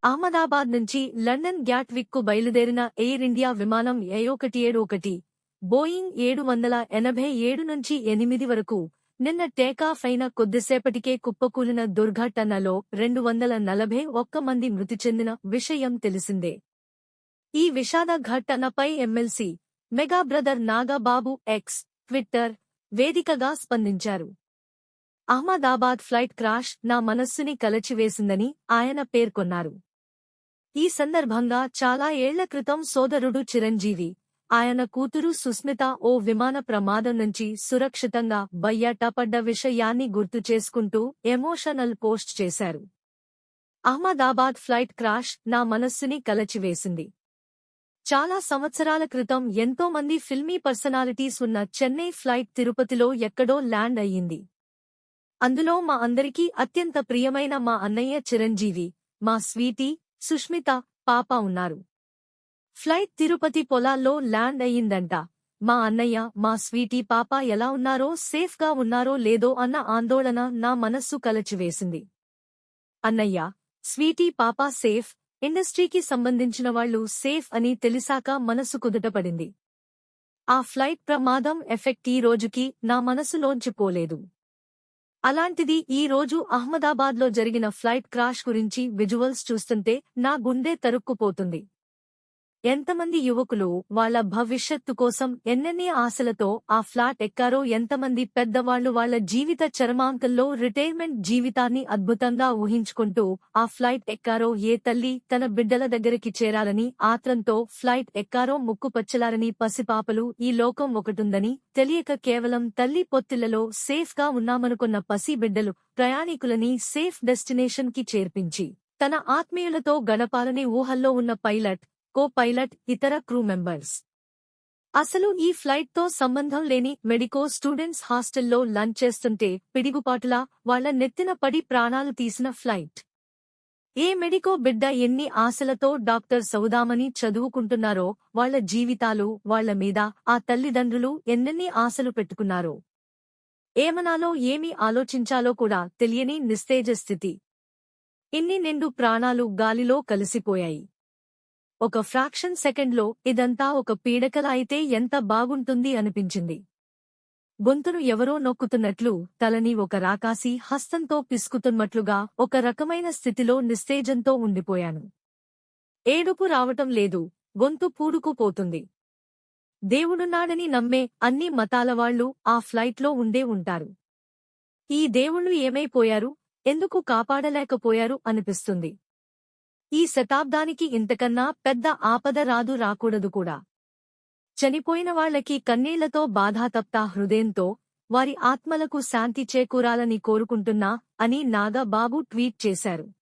అహ్మదాబాద్ నుంచి లండన్ గ్యాట్విక్కు బయలుదేరిన air India విమానం A171 బోయింగ్ 787 నుంచి 8 వరకు నిన్న టేకాఫ్ అయిన కొద్దిసేపటికే కుప్పకూలిన దుర్ఘటనలో 241 మంది మృతి చెందిన విషయం తెలిసిందే. ఈ విషాద ఘటనపై MLC mega brother Nagababu X Twitter వేదికగా స్పందించారు. అహ్మదాబాద్ ఫ్లైట్ క్రాష్ నా మనస్సుని కలచివేసిందని ఆయన పేర్కొన్నారు. ఈ సందర్భంగా చాలా ఏళ్ల క్రితం సోదరుడు చిరంజీవి, ఆయన కూతురు సుస్మిత ఓ విమాన ప్రమాదం నుంచి సురక్షితంగా బయటపడ్డ విషయాన్ని గుర్తు చేసుకుంటూ ఎమోషనల్ పోస్ట్ చేశారు. అహ్మదాబాద్ ఫ్లైట్ క్రాష్ నా మనస్సుని కలచివేసింది. చాలా సంవత్సరాల క్రితం ఎంతో మంది ఫిల్మీ పర్సనాలిటీస్ ఉన్న చెన్నై ఫ్లైట్ తిరుపతిలో ఎక్కడో ల్యాండ్ అయ్యింది. అందులో మా అందరికీ అత్యంత ప్రియమైన మా అన్నయ్య చిరంజీవి, మా స్వీటీ సుష్మిత పాప ఉన్నారు. ఫ్లైట్ తిరుపతి పొలాల్లో ల్యాండ్ అయ్యిందంట. మా అన్నయ్య మా స్వీటీ పాప ఎలా ఉన్నారో, సేఫ్గా ఉన్నారో లేదో అన్న ఆందోళన నా మనస్సు కలచివేసింది. అన్నయ్య, స్వీటీ పాప సేఫ్, ఇండస్ట్రీకి సంబంధించిన వాళ్లు సేఫ్ అని తెలిసాక మనసు కుదుటపడింది. ఆ ఫ్లైట్ ప్రమాదం ఎఫెక్ట్ ఈ రోజుకి నా మనసులోంచి పోలేదు. అలాంటిది ఈ రోజు అహ్మదాబాద్లో జరిగిన ఫ్లైట్ క్రాష్ గురించి విజువల్స్ చూస్తుంటే నా గుండె తరుక్కుపోతుంది. ఎంతమంది యువకులు వాళ్ల భవిష్యత్తు కోసం ఎన్నెన్ని ఆశలతో ఆ ఫ్లాట్ ఎక్కారో, ఎంతమంది పెద్దవాళ్లు వాళ్ల జీవిత చరమాంకంలో రిటైర్మెంట్ జీవితాన్ని అద్భుతంగా ఊహించుకుంటూ ఆ ఫ్లైట్ ఎక్కారో, ఏ తల్లి తన బిడ్డల దగ్గరికి చేరాలని ఆత్రంతో ఫ్లైట్ ఎక్కారో, ముక్కుపచ్చలారని పసిపాపలు ఈ లోకం ఒకటుందని తెలియక కేవలం తల్లి పొత్తిళ్లలో సేఫ్గా ఉన్నామనుకున్న పసి బిడ్డలు ప్రయాణికులని సేఫ్ డెస్టినేషన్ కి చేర్పించి తన ఆత్మీయులతో గడపాలని ఊహల్లో ఉన్న పైలట్, కో పైలట్, ఇతర క్రూ మెంబర్స్. అసలు ఈ ఫ్లైట్తో సంబంధం లేని మెడికో స్టూడెంట్స్ హాస్టల్లో లంచ్ చేస్తుంటే పిడిగుపాటులా వాళ్ల నెత్తిన పడి ప్రాణాలు తీసిన ఫ్లైట్. ఏ మెడికో బిడ్డ ఎన్ని ఆశలతో డాక్టర్ సౌదామని చదువుకుంటున్నారో, వాళ్ల జీవితాలు, వాళ్ల మీద ఆ తల్లిదండ్రులు ఎన్నెన్ని ఆశలు పెట్టుకున్నారో, ఏమనాలో ఏమి ఆలోచించాలో కూడా తెలియని నిస్తేజ స్థితి. ఇన్ని నిండు ప్రాణాలు గాలిలో కలిసిపోయాయి. ఒక ఫ్రాక్షన్ సెకండ్లో ఇదంతా ఒక పీడకల అయితే ఎంత బాగుంటుంది అనిపించింది. గొంతును ఎవరో నొక్కుతున్నట్లు, తలని ఒక రాకాసి హస్తంతో పిసుకుతున్నట్లుగా ఒక రకమైన స్థితిలో నిస్తేజంతో ఉండిపోయాను. ఏడుపు రావటం లేదు, గొంతు పూడుకుపోతుంది. దేవుడున్నాడని నమ్మే అన్ని మతాలవాళ్లు ఆ ఫ్లైట్లో ఉండే ఉంటారు. ఈ దేవుళ్ళు ఏమైపోయారు, ఎందుకు కాపాడలేకపోయారు అనిపిస్తుంది. ఈ శతాబ్దానికి ఇంతకన్నా పెద్ద ఆపద రాకూడదు కూడా. చనిపోయిన వాళ్లకి కన్నీళ్లతో బాధాతప్త హృదయంతో వారి ఆత్మలకు శాంతి చేకూరాలని కోరుకుంటున్నా అని నాగబాబు ట్వీట్ చేశారు.